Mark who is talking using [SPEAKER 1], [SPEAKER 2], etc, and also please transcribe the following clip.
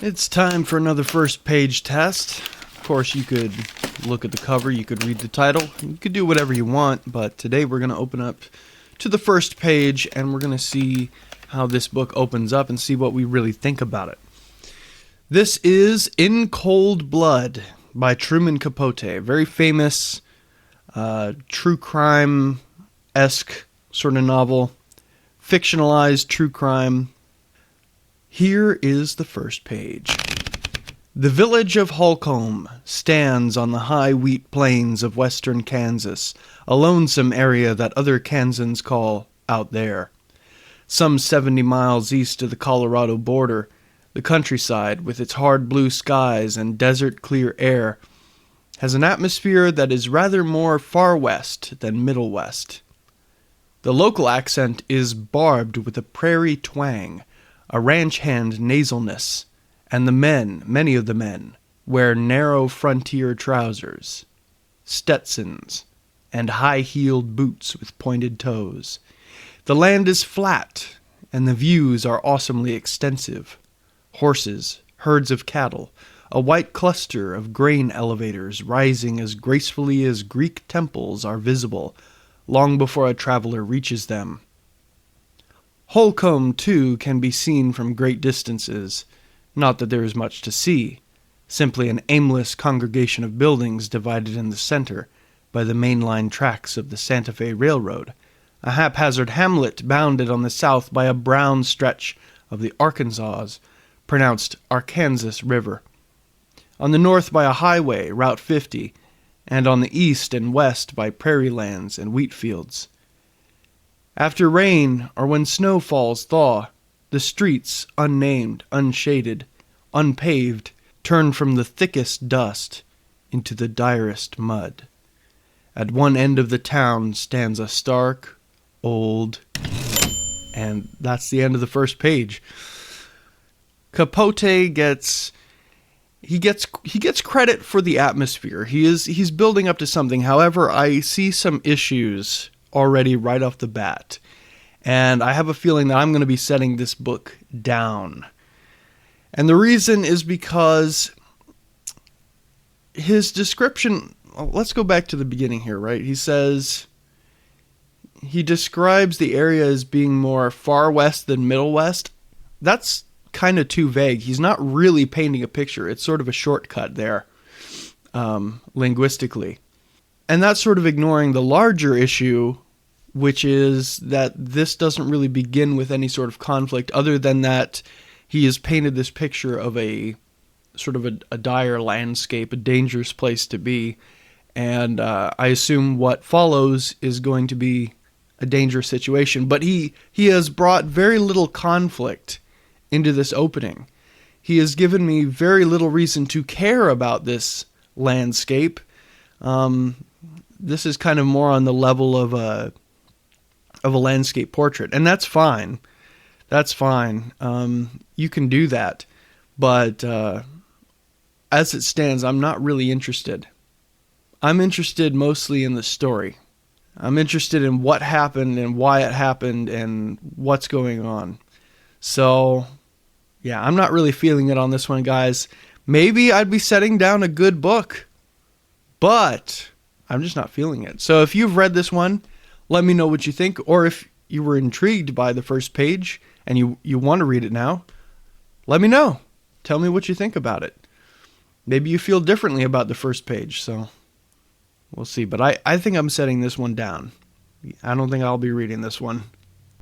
[SPEAKER 1] It's time for another first page test. Of course, you could look at the cover, you could read the title, you could do whatever you want, but today we're going to open up to the first page and we're going to see how this book opens up and see what we really think about it. This is In Cold Blood by Truman Capote, a very famous true crime-esque sort of novel, fictionalized true crime. Here is the first page. The village of Holcomb stands on the high wheat plains of western Kansas, a lonesome area that other Kansans call out there. Some 70 miles east of the Colorado border, the countryside, with its hard blue skies and desert-clear air, has an atmosphere that is rather more far west than middle west. The local accent is barbed with a prairie twang, a ranch hand nasalness, and the men, many of the men, wear narrow frontier trousers, Stetsons, and high-heeled boots with pointed toes. The land is flat, and the views are awesomely extensive. Horses, herds of cattle, a white cluster of grain elevators rising as gracefully as Greek temples are visible, long before a traveler reaches them. Holcomb, too, can be seen from great distances. Not that there is much to see, simply an aimless congregation of buildings divided in the center by the mainline tracks of the Santa Fe Railroad, a haphazard hamlet bounded on the south by a brown stretch of the Arkansas, pronounced Arkansas River, on the north by a highway, Route 50, and on the east and west by prairie lands and wheat fields. After rain, or when snow falls thaw, the streets, unnamed, unshaded, unpaved, turn from the thickest dust into the direst mud. At one end of the town stands a stark, old, and that's the end of the first page. Capote gets credit for the atmosphere. He's building up to something. However, I see some issues already right off the bat. And I have a feeling that I'm going to be setting this book down. And the reason is because his description, let's go back to the beginning here, right? He says, he describes the area as being more far west than middle west. That's kind of too vague. He's not really painting a picture. It's sort of a shortcut there, linguistically. And that's sort of ignoring the larger issue, which is that this doesn't really begin with any sort of conflict other than that he has painted this picture of a sort of a dire landscape, a dangerous place to be. And I assume what follows is going to be a dangerous situation. But he has brought very little conflict into this opening. He has given me very little reason to care about this landscape. This is kind of more on the level of a landscape portrait, and that's fine. That's fine. You can do that, but as it stands, I'm not really interested. I'm interested mostly in the story. I'm interested in what happened and why it happened and what's going on. So, yeah, I'm not really feeling it on this one, guys. Maybe I'd be setting down a good book, but I'm just not feeling it. So if you've read this one, let me know what you think, or if you were intrigued by the first page and you want to read it now, let me know. Tell me what you think about it. Maybe you feel differently about the first page, so we'll see. But I think I'm setting this one down. I don't think I'll be reading this one.